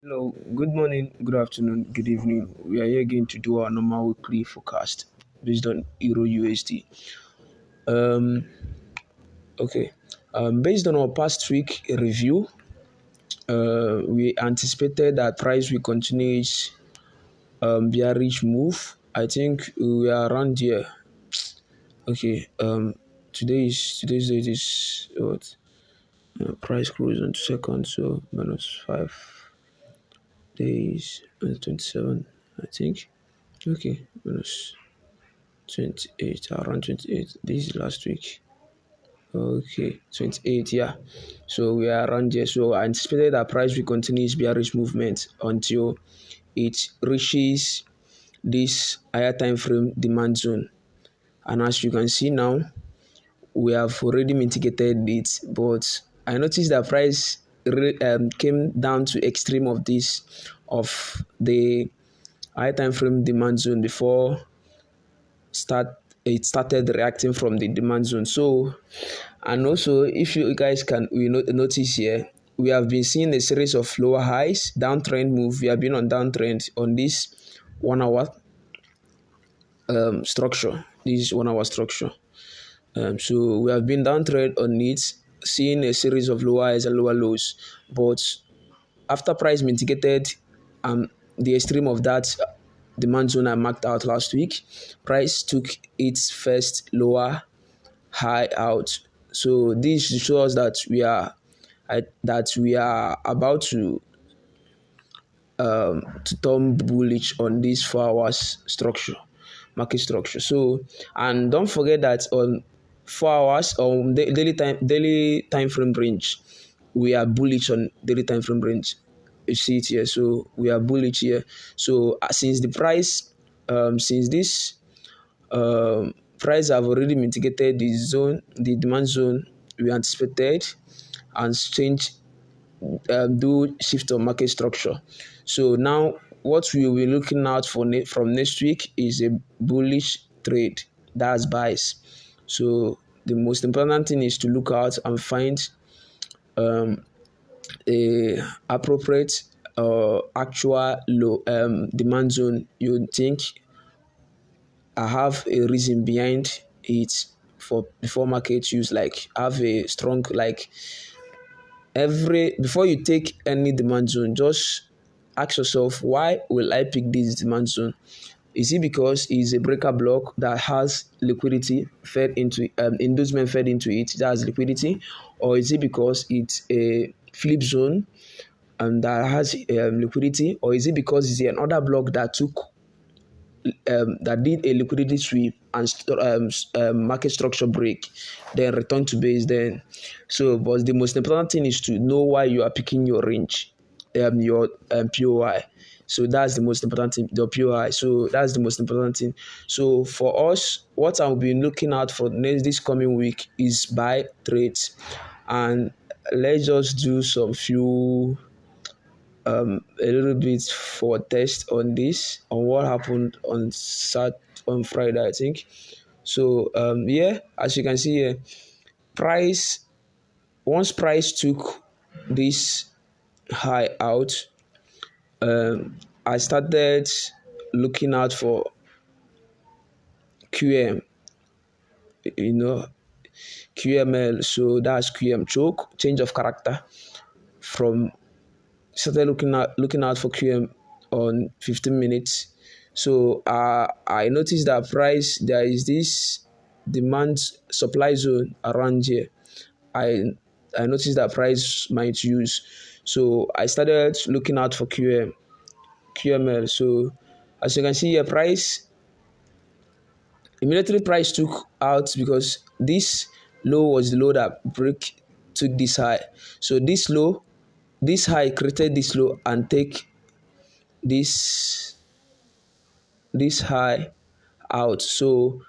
Hello, good morning, good afternoon, good evening. We are here again to do our normal weekly forecast based on Euro USD. Um, okay, based on our past week review, we anticipated that price will continue its bearish move. I think we are around here. Okay, today's date is what? Price close on second, so minus 5 days and 27, I think. Okay, minus 28, around 28. This is last week. Okay, 28, yeah. So we are around there. So I anticipated that price will continue its bearish movement until it reaches this higher time frame demand zone. And as you can see now, we have already mitigated it, but I noticed that price came down to extreme of this of the high time frame demand zone before start it started reacting from the demand zone. So, and also if you guys can notice here, we have been seeing a series of lower highs, downtrend move. We have been on downtrend on this 1 hour structure. This is 1 hour structure. So we have been downtrend on it, seeing a series of lower highs and lower lows. But after price mitigated the extreme of that demand zone I marked out last week, price took its first lower high out. So this shows that we are about to turn bullish on this 4 hours structure, market structure. So, and don't forget that on 4 hours on daily time frame range, we are bullish on daily time frame range. You see it here. So we are bullish here. So since the price, since this price have already mitigated the demand zone we anticipated, and change do shift of market structure. So now what we will be looking out for from next week is a bullish trade. That's buys. So the most important thing is to look out and find a appropriate actual low demand zone you think I have a reason behind it for before market use, like have a strong, like every before you take any demand zone, just ask yourself, why will I pick this demand zone? Is it because it's a breaker block that has liquidity fed into inducement fed into it that has liquidity, or is it because it's a flip zone and that has liquidity, or is it because it's another block that that did a liquidity sweep and market structure break, then return to base then. So, but the most important thing is to know why you are picking your range, your POI. So that's the most important thing, the POI. So that's the most important thing. So for us, what I'll be looking out for this coming week is buy trades, and let's just do some few a little bit for test on this, on what happened on Friday, I think. So yeah, as you can see here, price once price took this high out, I started looking out for QM, you know, QML. So that's QM choke, change of character. From started looking out for QM on 15 minutes. So I noticed that price, there is this demand supply zone around here. I I noticed that price might use. So I started looking out for QML. So as you can see here, price immediately price took out because this low was the low that break took this high. So this high created this low and take this high out. So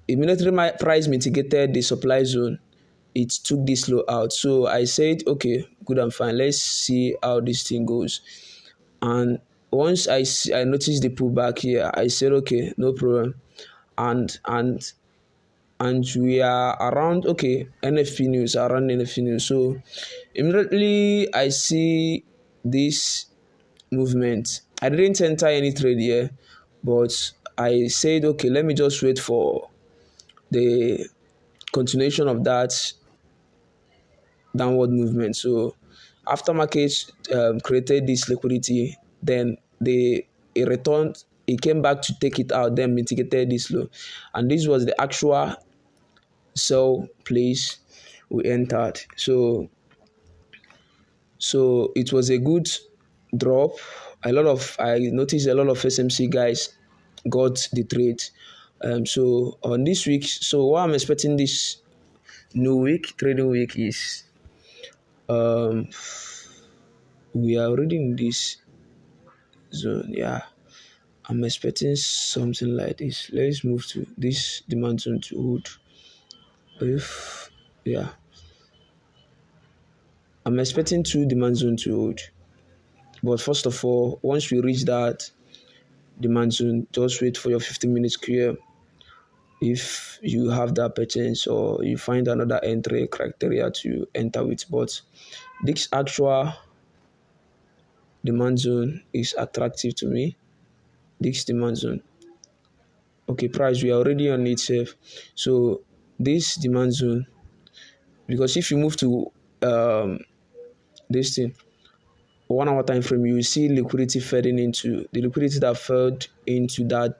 immediately my price mitigated the supply zone. It took this low out. So I said, okay, good and fine. Let's see how this thing goes. And once I noticed the pullback here, I said, okay, no problem. And we are around, okay, NFP news, around NFP news. So immediately I see this movement. I didn't enter any trade here, but I said, okay, let me just wait for the continuation of that downward movement. So after markets created this liquidity, then it returned, it came back to take it out, then mitigated this low. And this was the actual sell place we entered. So it was a good drop. I noticed a lot of SMC guys got the trade. So on this week, so what I'm expecting this new week, trading week, is um we are already in this zone. Yeah, I'm expecting something like this. Let's move to this demand zone to hold. If yeah, I'm expecting two demand zone to hold. But first of all, once we reach that demand zone, just wait for your 15 minutes clear. If you have that patience or you find another entry criteria to enter with, but this actual demand zone is attractive to me. This demand zone. Okay, price, we are already on it safe. So this demand zone, because if you move to this thing, 1 hour time frame, you will see liquidity fading into the liquidity that fell into that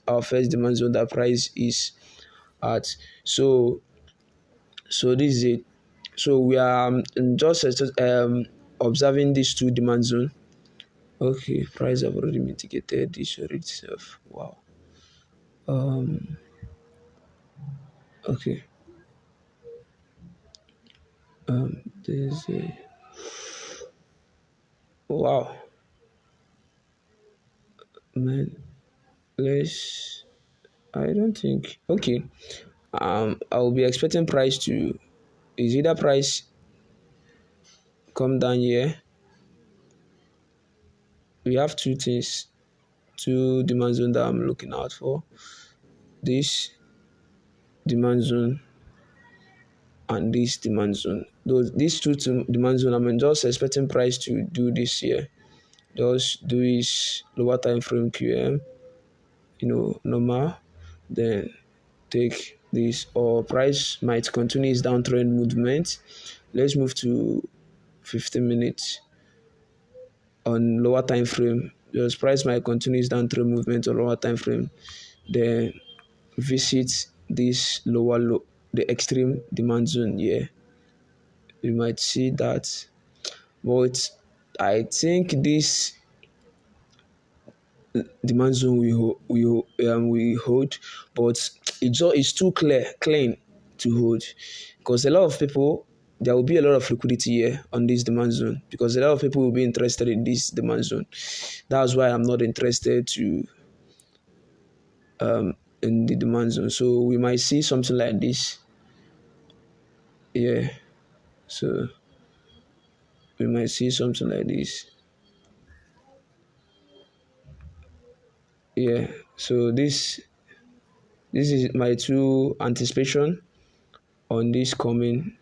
our first demand zone that price is at. So this is it. So we are just observing these two demand zone. Okay, price have already mitigated this already itself. Wow. Okay. This is wow, man. Let's. I don't think. Okay. I will be expecting price to. Is either price come down here. We have two things, two demand zone that I'm looking out for. This demand zone and this demand zone. These two demand zone, I'm just expecting price to do this here. Just do his lower time frame QM, normal, then take this, or price might continue its downtrend movement. Let's move to 15 minutes on lower time frame. Just price might continue its downtrend movement on lower time frame. Then visit this the extreme demand zone here. You might see that, but I think this demand zone we hold, but it's too clean to hold, because a lot of people, there will be a lot of liquidity here on this demand zone, because a lot of people will be interested in this demand zone. That's why I'm not interested to in the demand zone. So we might see something like this. Yeah. So we might see something like this. Yeah. So this is my true anticipation on this coming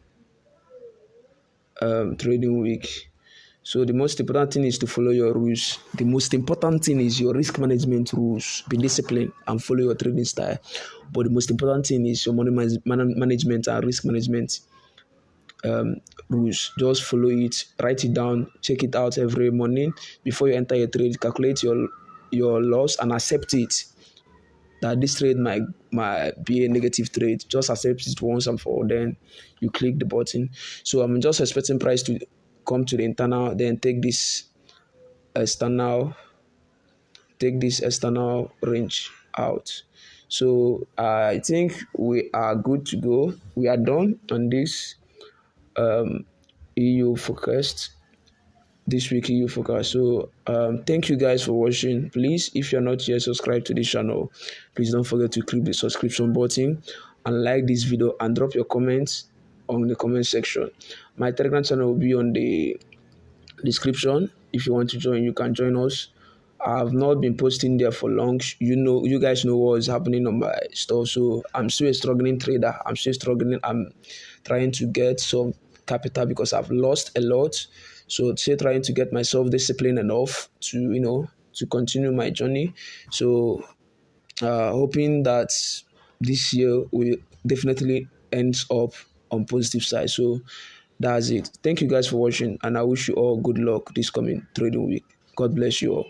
trading week. So the most important thing is to follow your rules. The most important thing is your risk management rules. Be disciplined and follow your trading style. But the most important thing is your money management and risk management rules. Just follow it, write it down, check it out every morning before you enter your trade. Calculate your loss and accept it. That this trade might be a negative trade. Just accept it once and for all. Then you click the button. So I'm just expecting price to come to the internal, then external take this external range out. So I think we are good to go. We are done on this EU focused this week EU focus. So thank you guys for watching. Please, if you're not yet subscribed to this channel, please don't forget to click the subscription button and like this video and drop your comments on the comment section. My Telegram channel will be on the description. If you want to join, you can join us. I've not been posting there for long. You guys know what is happening on my stuff. So I'm still a struggling trader. I'm trying to get some capital because I've lost a lot. So still trying to get myself disciplined enough to to continue my journey. So hoping that this year will definitely ends up on positive side. So that's it. Thank you guys for watching, and I wish you all good luck this coming trading week. God bless you all.